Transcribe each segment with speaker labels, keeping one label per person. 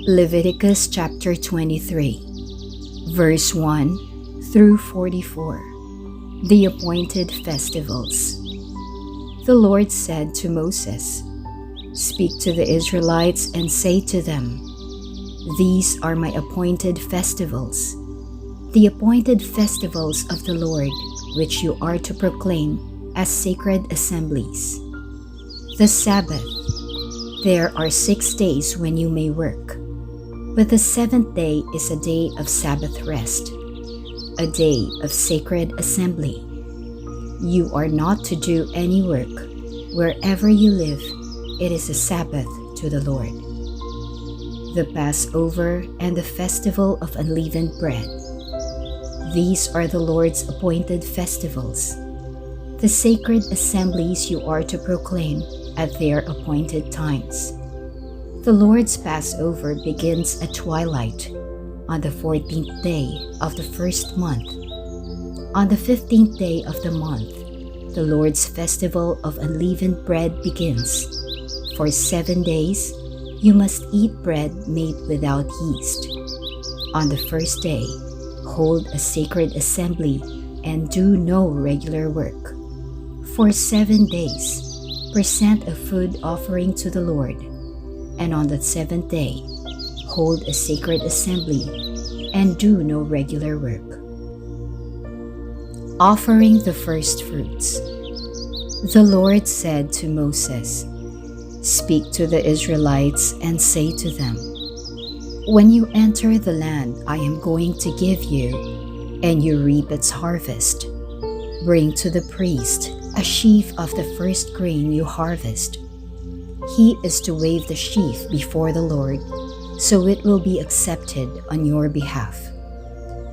Speaker 1: Leviticus chapter 23, verse 1 through 44. The appointed festivals. The Lord said to Moses, "Speak to the Israelites and say to them, These are my appointed festivals, the appointed festivals of the Lord, which you are to proclaim as sacred assemblies. The Sabbath. There are 6 days when you may work, but the 7th day is a day of Sabbath rest, a day of sacred assembly. You are not to do any work. Wherever you live, it is a Sabbath to the Lord. The Passover and the festival of unleavened bread. These are the Lord's appointed festivals, the sacred assemblies you are to proclaim at their appointed times. The Lord's Passover begins at twilight on the 14th day of the first month. On the 15th day of the month, the Lord's festival of unleavened bread begins. For 7 days, you must eat bread made without yeast. On the first day, hold a sacred assembly and do no regular work. For 7 days, present a food offering to the Lord, and on the 7th day, hold a sacred assembly and do no regular work. Offering the first fruits. The Lord said to Moses, "Speak to the Israelites and say to them, When you enter the land I am going to give you, and you reap its harvest, bring to the priest a sheaf of the first grain you harvest. He is to wave the sheaf before the Lord, so it will be accepted on your behalf.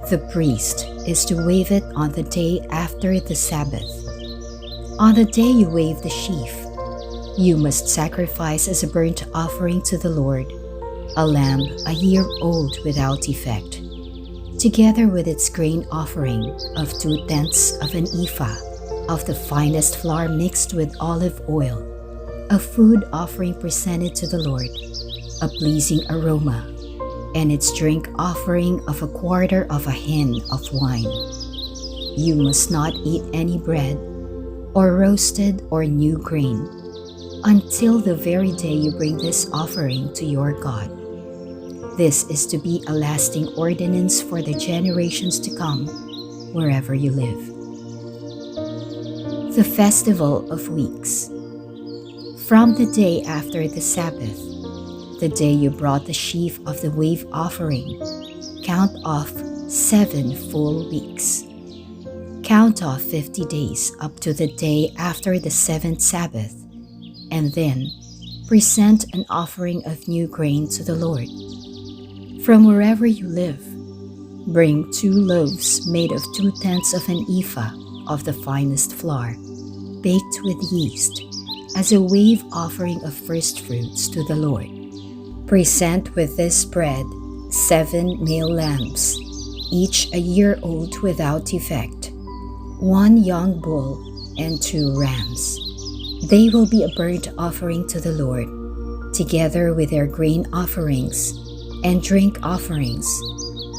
Speaker 1: The priest is to wave it on the day after the Sabbath. On the day you wave the sheaf, you must sacrifice as a burnt offering to the Lord a lamb a year old without defect, together with its grain offering of 2/10 of an ephah of the finest flour mixed with olive oil, a food offering presented to the Lord, a pleasing aroma, and its drink offering of 1/4 of a hin of wine. You must not eat any bread, or roasted or new grain, until the very day you bring this offering to your God. This is to be a lasting ordinance for the generations to come, wherever you live." The Festival of Weeks. From the day after the Sabbath, the day you brought the sheaf of the wave offering, count off 7 full weeks. Count off 50 days up to the day after the 7th Sabbath, and then present an offering of new grain to the Lord. From wherever you live, bring 2 loaves made of 2/10 of an ephah of the finest flour, baked with yeast, as a wave offering of first fruits to the Lord. Present with this bread 7 male lambs, each a year old without defect, 1 young bull, and 2 rams. They will be a burnt offering to the Lord, together with their grain offerings and drink offerings,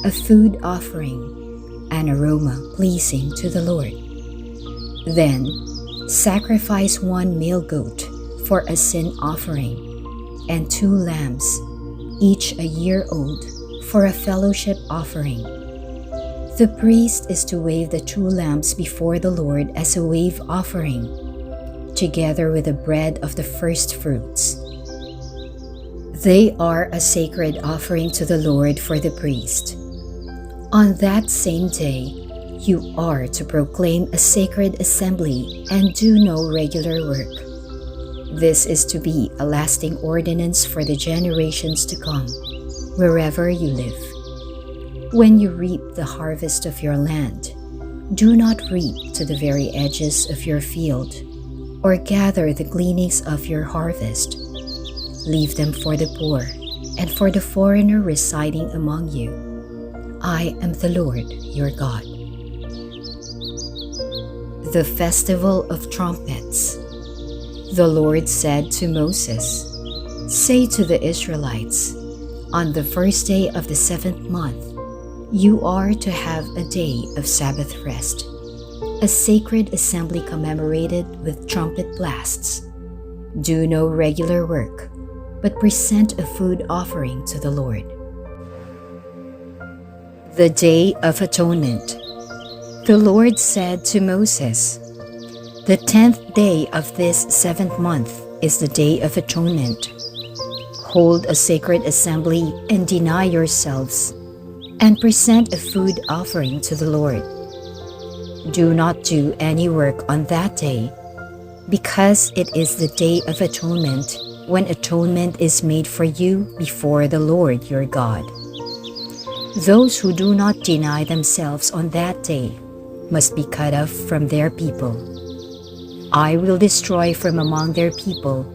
Speaker 1: a food offering, an aroma pleasing to the Lord. Then sacrifice 1 male goat for a sin offering, and 2 lambs, each a year old, for a fellowship offering. The priest is to wave the 2 lambs before the Lord as a wave offering, together with the bread of the first fruits. They are a sacred offering to the Lord for the priest. On that same day, you are to proclaim a sacred assembly and do no regular work. This is to be a lasting ordinance for the generations to come, wherever you live. When you reap the harvest of your land, do not reap to the very edges of your field, or gather the gleanings of your harvest. Leave them for the poor and for the foreigner residing among you. I am the Lord your God. The Festival of Trumpets. The Lord said to Moses, "Say to the Israelites, On the first day of the 7th month, you are to have a day of Sabbath rest, a sacred assembly commemorated with trumpet blasts. Do no regular work, but present a food offering to the Lord. The Day of Atonement. The Lord said to Moses, "The 10th day of this 7th month is the Day of Atonement. Hold a sacred assembly and deny yourselves, and present a food offering to the Lord. Do not do any work on that day, because it is the Day of Atonement, when atonement is made for you before the Lord your God. Those who do not deny themselves on that day must be cut off from their people. I will destroy from among their people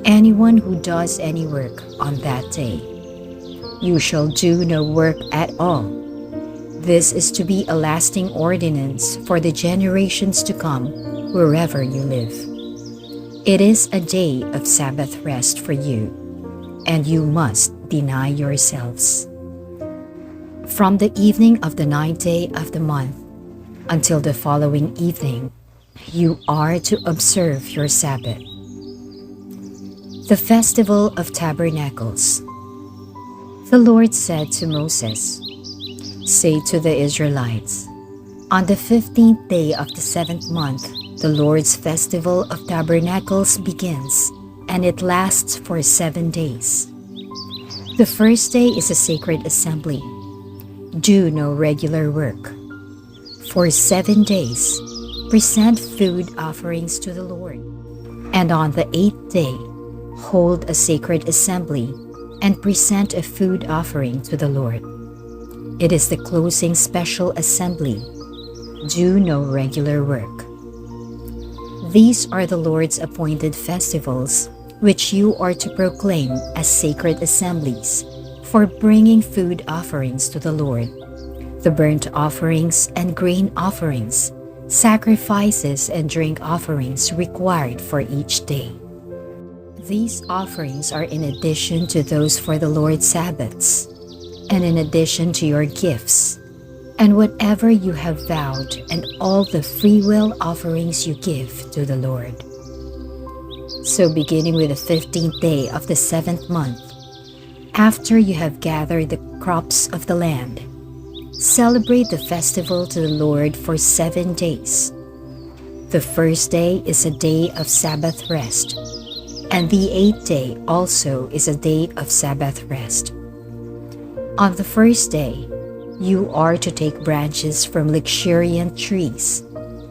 Speaker 1: anyone who does any work on that day. You shall do no work at all. This is to be a lasting ordinance for the generations to come, wherever you live. It is a day of Sabbath rest for you, and you must deny yourselves. From the evening of the 9th day of the month until the following evening, you are to observe your Sabbath." The Festival of Tabernacles. The Lord said to Moses, "Say to the Israelites, on the 15th day of the 7th month, the Lord's Festival of Tabernacles begins, and it lasts for 7 days. The first day is a sacred assembly. Do no regular work. For 7 days, present food offerings to the Lord. And on the 8th day, hold a sacred assembly and present a food offering to the Lord. It is the closing special assembly. Do no regular work. These are the Lord's appointed festivals, which you are to proclaim as sacred assemblies for bringing food offerings to the Lord, the burnt offerings and grain offerings, sacrifices and drink offerings required for each day. These offerings are in addition to those for the Lord's Sabbaths, and in addition to your gifts, and whatever you have vowed, and all the freewill offerings you give to the Lord. So beginning with the 15th day of the 7th month, after you have gathered the crops of the land, celebrate the festival to the Lord for 7 days. The first day is a day of Sabbath rest, and the 8th day also is a day of Sabbath rest. On the first day, you are to take branches from luxuriant trees,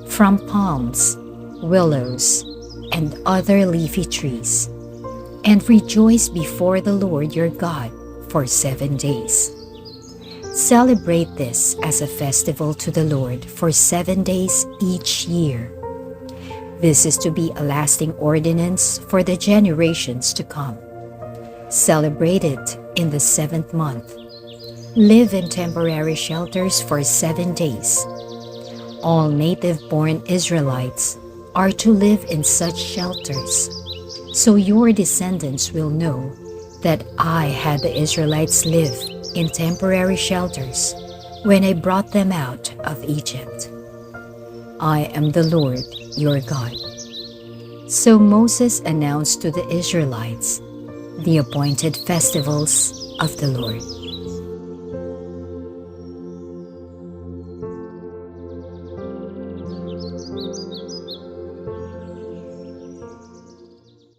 Speaker 1: from palms, willows, and other leafy trees, and rejoice before the Lord your God for 7 days. Celebrate this as a festival to the Lord for 7 days each year. This is to be a lasting ordinance for the generations to come. Celebrate it in the 7th month. Live in temporary shelters for 7 days. All native-born Israelites are to live in such shelters, so your descendants will know that I had the Israelites live in temporary shelters when I brought them out of Egypt. I am the Lord your God." So Moses announced to the Israelites the appointed festivals of the Lord.